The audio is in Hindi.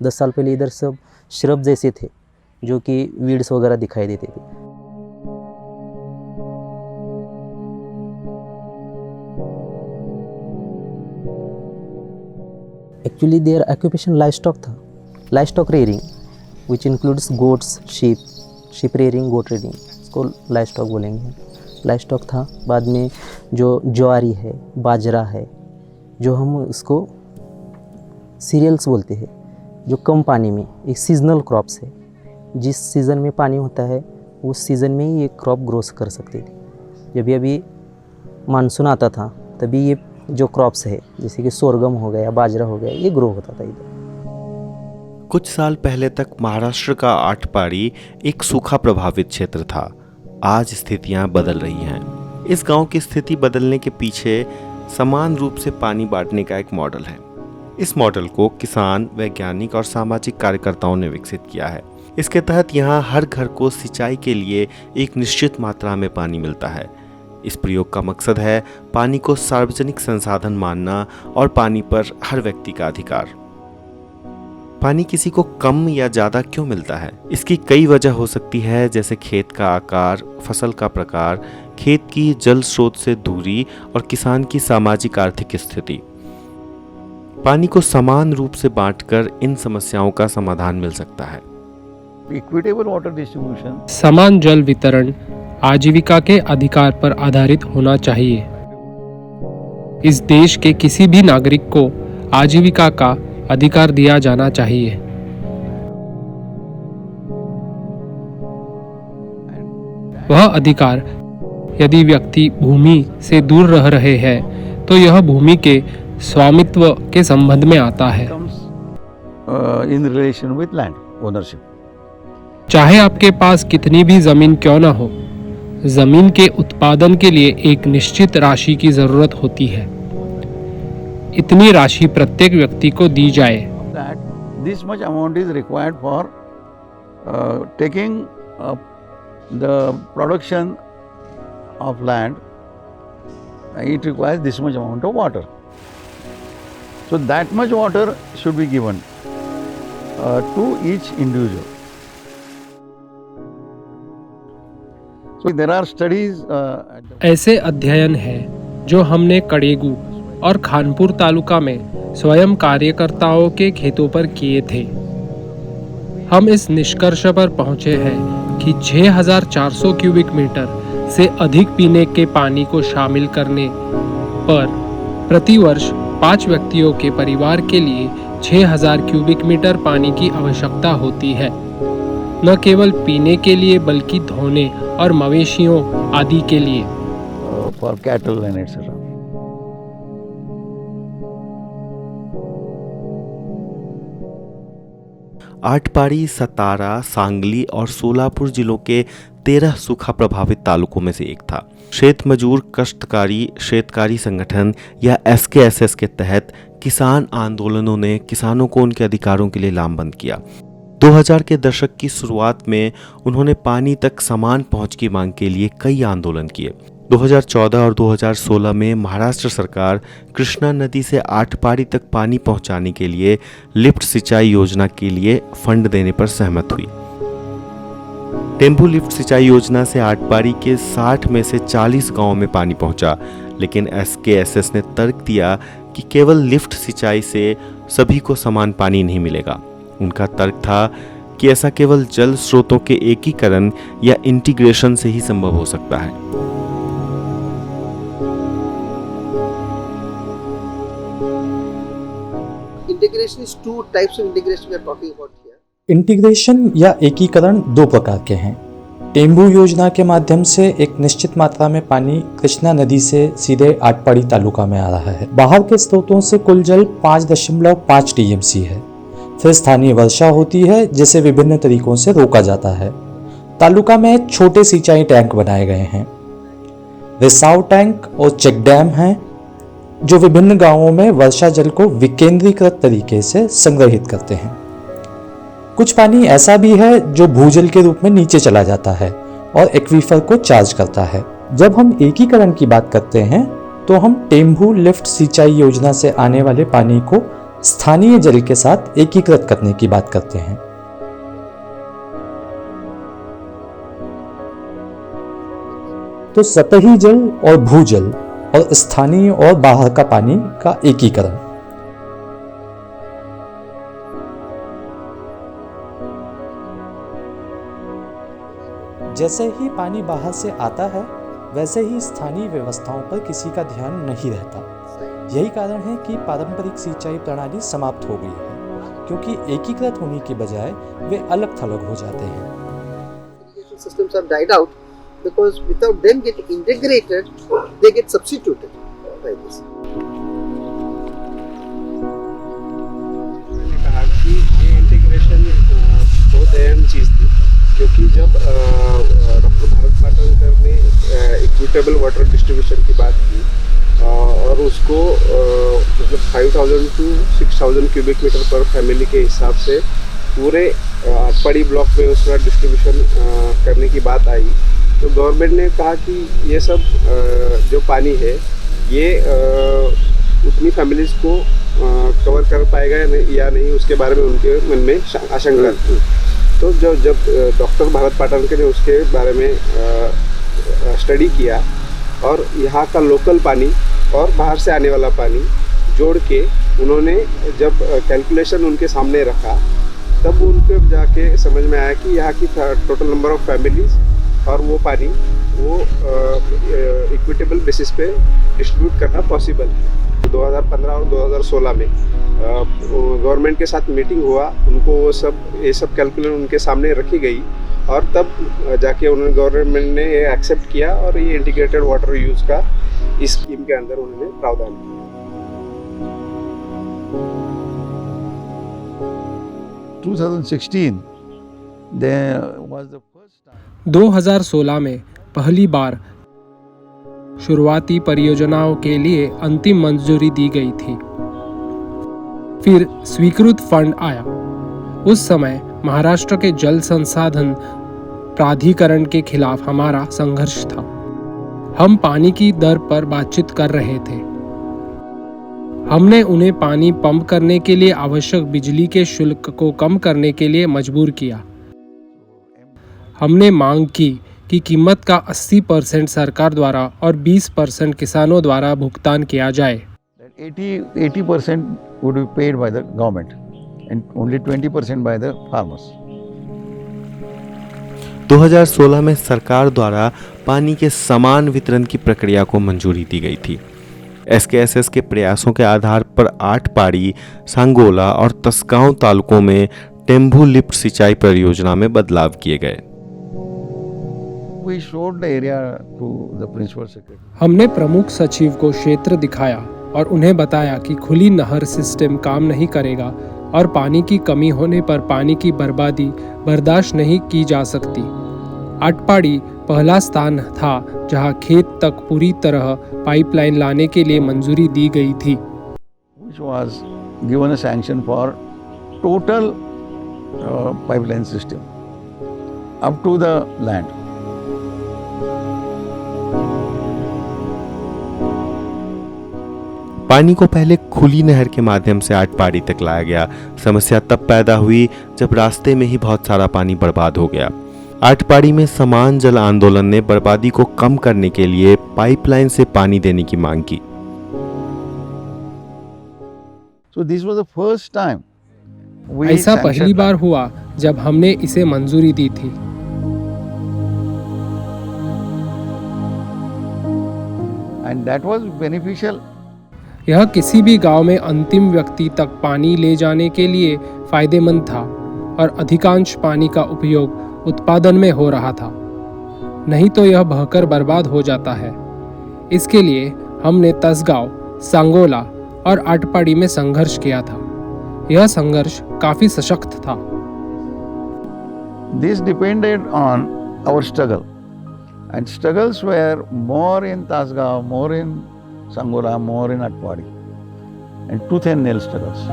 10 साल पहले इधर सब श्रब जैसे थे जो कि वीड्स वगैरह दिखाई देते थे। एक्चुअली देयर ऑक्यूपेशन लाइवस्टॉक था, livestock rearing which includes goats, sheep rearing, goat rearing, इसको लाइवस्टॉक बोलेंगे। लाइवस्टॉक था। बाद में जो ज्वारी है, बाजरा है, जो हम इसको सीरियल्स बोलते हैं, जो कम पानी में एक सीजनल क्रॉप्स है, जिस सीज़न में पानी होता है उस सीज़न में ही ये क्रॉप ग्रो कर सकते थे। जब अभी मानसून आता था तभी ये जो क्रॉप्स है जैसे कि सोरगम हो गया, बाजरा हो गया, ये ग्रो होता था इधर। कुछ साल पहले तक महाराष्ट्र का आटपाड़ी एक सूखा प्रभावित क्षेत्र था। आज स्थितियां बदल रही हैं। इस गांव की स्थिति बदलने के पीछे समान रूप से पानी बांटने का एक मॉडल है। इस मॉडल को किसान, वैज्ञानिक और सामाजिक कार्यकर्ताओं ने विकसित किया है। इसके तहत यहाँ हर घर को सिंचाई के लिए एक निश्चित मात्रा में पानी मिलता है। इस प्रयोग का मकसद है पानी को सार्वजनिक संसाधन मानना और पानी पर हर व्यक्ति का अधिकार। पानी किसी को कम या ज़्यादा क्यों मिलता है? इसकी कई वजह हो सकती है, जैसे खेत का आकार, फसल का प्रकार, खेत की जल स्रोत से दूरी और किसान की सामाजिक आर्थिक स्थिति। पानी को समान रूप से बांटकर इन समस्याओं का समाधान मिल सकता है। इक्विटेबल वाटर डिस्ट्रीब्यूशन, समान जल वितरण आजीविका के अधिकार पर आधारित होना चाहिए। इस देश के किसी भी नागरिक को आजीविका का अधिकार दिया जाना चाहिए। वह अधिकार यदि व्यक्ति भूमि से दूर रह रहे हैं तो यह भूमि के स्वामित्व के संबंध में आता है। In relation with land ownership. चाहे आपके पास कितनी भी जमीन क्यों न हो, जमीन के उत्पादन के लिए एक निश्चित राशि की जरूरत होती है। इतनी राशि प्रत्येक व्यक्ति को दी जाए। This much amount is required for taking the production of land. It requires this much amount of water. So that much water should be given to each individual. So there are studies. ऐसे अध्ययन हैं जो हमने कड़ेगू और खानपुर तालुका में स्वयं कार्यकर्ताओं के खेतों पर किए थे। हम इस निष्कर्ष पर पहुंचे हैं कि 6400 क्यूबिक मीटर से अधिक पीने के पानी को शामिल करने पर प्रतिवर्ष 5 व्यक्तियों के परिवार के लिए 6000 क्यूबिक मीटर पानी की आवश्यकता होती है, न केवल पीने के लिए बल्कि धोने और मवेशियों आदि के लिए। For cattle and etc. आटपाड़ी, सतारा, सांगली और सोलापुर जिलों के 13 सूखा प्रभावित तालुकों में से एक था। क्षेत मजदूर कष्टकारी क्षेत्रकारी संगठन या SKSS के तहत किसान आंदोलनों ने किसानों को उनके अधिकारों के लिए लामबंद किया। 2000 के दशक की शुरुआत में उन्होंने पानी तक समान पहुंच की मांग के लिए कई आंदोलन किए। 2014 और 2016 में महाराष्ट्र सरकार कृष्णा नदी से आटपाड़ी तक पानी पहुंचाने के लिए लिफ्ट सिंचाई योजना के लिए फंड देने पर सहमत हुई। टेम्पू लिफ्ट सिंचाई योजना से आटपाड़ी के 60 में से 40 गांवों में पानी पहुंचा, लेकिन SKSS ने तर्क दिया कि केवल लिफ्ट सिंचाई से सभी को समान पानी नहीं मिलेगा। उनका तर्क था कि ऐसा केवल जल स्रोतों के एकीकरण या इंटीग्रेशन से ही संभव हो सकता है। Integration is 2 types of integration we are talking about here. Integration या एकीकरण 2 प्रकार के हैं। टेम्बू योजना के माध्यम से एक निश्चित मात्रा में पानी कृष्णा नदी से सीधे आटपाड़ी तालुका में आ रहा है। बाहर के स्रोतों से कुल जल 5.5 TMC है। फिर स्थानीय वर्षा होती है जिसे विभिन्न तरीकों से रोका जाता है। तालुका में छोटे सिंचाई टैंक बनाए गए हैं। रिसाव टैंक और चेक डैम हैं जो विभिन्न गांवों में वर्षा जल को विकेंद्रीकृत तरीके से संग्रहित करते हैं। कुछ पानी ऐसा भी है जो भूजल के रूप में नीचे चला जाता है और एक्वीफर को चार्ज करता है। जब हम एकीकरण की बात करते हैं तो हम टेम्बू लिफ्ट सिंचाई योजना से आने वाले पानी को स्थानीय जल के साथ एकीकृत करने की बात करते हैं। तो सतही जल और भूजल और स्थानीय और बाहर का पानी का एकीकरण। जैसे ही पानी बाहर से आता है वैसे ही स्थानीय व्यवस्थाओं पर किसी का ध्यान नहीं रहता। यही कारण है कि पारंपरिक सिंचाई प्रणाली समाप्त हो गई है, क्योंकि एकीकृत होने के बजाय वे अलग थलग हो जाते हैं। Irrigation systems have died out because without them getting integrated, they get substituted by this. मैंने कहा कि ये इंटीग्रेशन बहुत अहम चीज़ थी, क्योंकि जब डॉक्टर भारत पाटनकर ने इक्विटेबल वाटर डिस्ट्रीब्यूशन की बात की और उसको मतलब 5000 to 6000 क्यूबिक मीटर पर फैमिली के हिसाब से पूरे आटपाड़ी ब्लॉक में उसका डिस्ट्रीब्यूशन करने की बात आई, तो गवर्नमेंट ने कहा कि ये सब जो पानी है ये उतनी फैमिलीज़ को कवर कर पाएगा या नहीं उसके बारे में उनके मन में आशंका थी। तो जब डॉक्टर भारत पाटनकर ने उसके बारे में स्टडी किया और यहाँ का लोकल पानी और बाहर से आने वाला पानी जोड़ के उन्होंने जब कैलकुलेशन उनके सामने रखा, तब उनको जाके समझ में आया कि यहाँ की टोटल नंबर ऑफ फैमिलीज़ और वो पानी वो इक्विटेबल बेसिस पे डिस्ट्रीब्यूट करना पॉसिबल है। 2015 और 2016 में गवर्नमेंट के साथ मीटिंग हुआ, उनको ये सब कैलकुलेशन उनके सामने रखी गई और तब जाके उन्होंने गवर्नमेंट ने ये एक्सेप्ट किया और ये इंटीग्रेटेड वाटर यूज़ का इस स्कीम के अंदर उन्होंने प्रावधान किया। 2016 there was the first time 2016 में पहली बार शुरुआती परियोजनाओं के लिए अंतिम मंजूरी दी गई थी। फिर स्वीकृत फंड आया। उस समय महाराष्ट्र के जल संसाधन प्राधिकरण के खिलाफ हमारा संघर्ष था। हम पानी की दर पर बातचीत कर रहे थे। हमने उन्हें पानी पंप करने के लिए आवश्यक बिजली के शुल्क को कम करने के लिए मजबूर किया। हमने मांग की कि कीमत का 80% सरकार द्वारा और 20% किसानों द्वारा भुगतान किया जाए। 80% would be paid by the government and only 20% by the farmers. 2016 में सरकार द्वारा पानी के समान वितरण की प्रक्रिया को मंजूरी दी गई थी। एसकेएसएस के प्रयासों के आधार पर आटपाड़ी, सांगोला और तसगांव तालुकों में टेम्बू लिफ्ट सिंचाई परियोजना में बदलाव किए गए। We showed the area to the principal secretary. हमने प्रमुख सचिव को क्षेत्र दिखाया और उन्हें बताया कि खुली नहर सिस्टम काम नहीं करेगा और पानी की कमी होने पर पानी की बर्बादी बर्दाश्त नहीं की जा सकती। आटपाड़ी पहला स्थान था जहां खेत तक पूरी तरह पाइपलाइन लाने के लिए मंजूरी दी गई थी, Which was given a sanction for total pipeline system up to the land. पानी को पहले खुली नहर के माध्यम से आटपाड़ी तक लाया गया। समस्या तब पैदा हुई जब रास्ते में ही बहुत सारा पानी बर्बाद हो गया। आटपाड़ी में समान जल आंदोलन ने बर्बादी को कम करने के लिए पाइपलाइन से पानी देने की मांग की। So this was the first time we ऐसा sanctioned पहली बार हुआ जब हमने इसे मंजूरी दी थी। and that was beneficial. यह किसी भी गांव में अंतिम व्यक्ति तक पानी ले जाने के लिए फायदेमंद था और अधिकांश पानी का उपयोग उत्पादन में हो रहा था, नहीं तो यह बहकर बर्बाद हो जाता है। इसके लिए हमने तसगांव, सांगोला और आटपाड़ी में संघर्ष किया था। यह संघर्ष काफी सशक्त था। This depended on our struggle, and struggles were more in Tasgaon, more in Sangola, more in Atpadi, and tooth and nail struggles.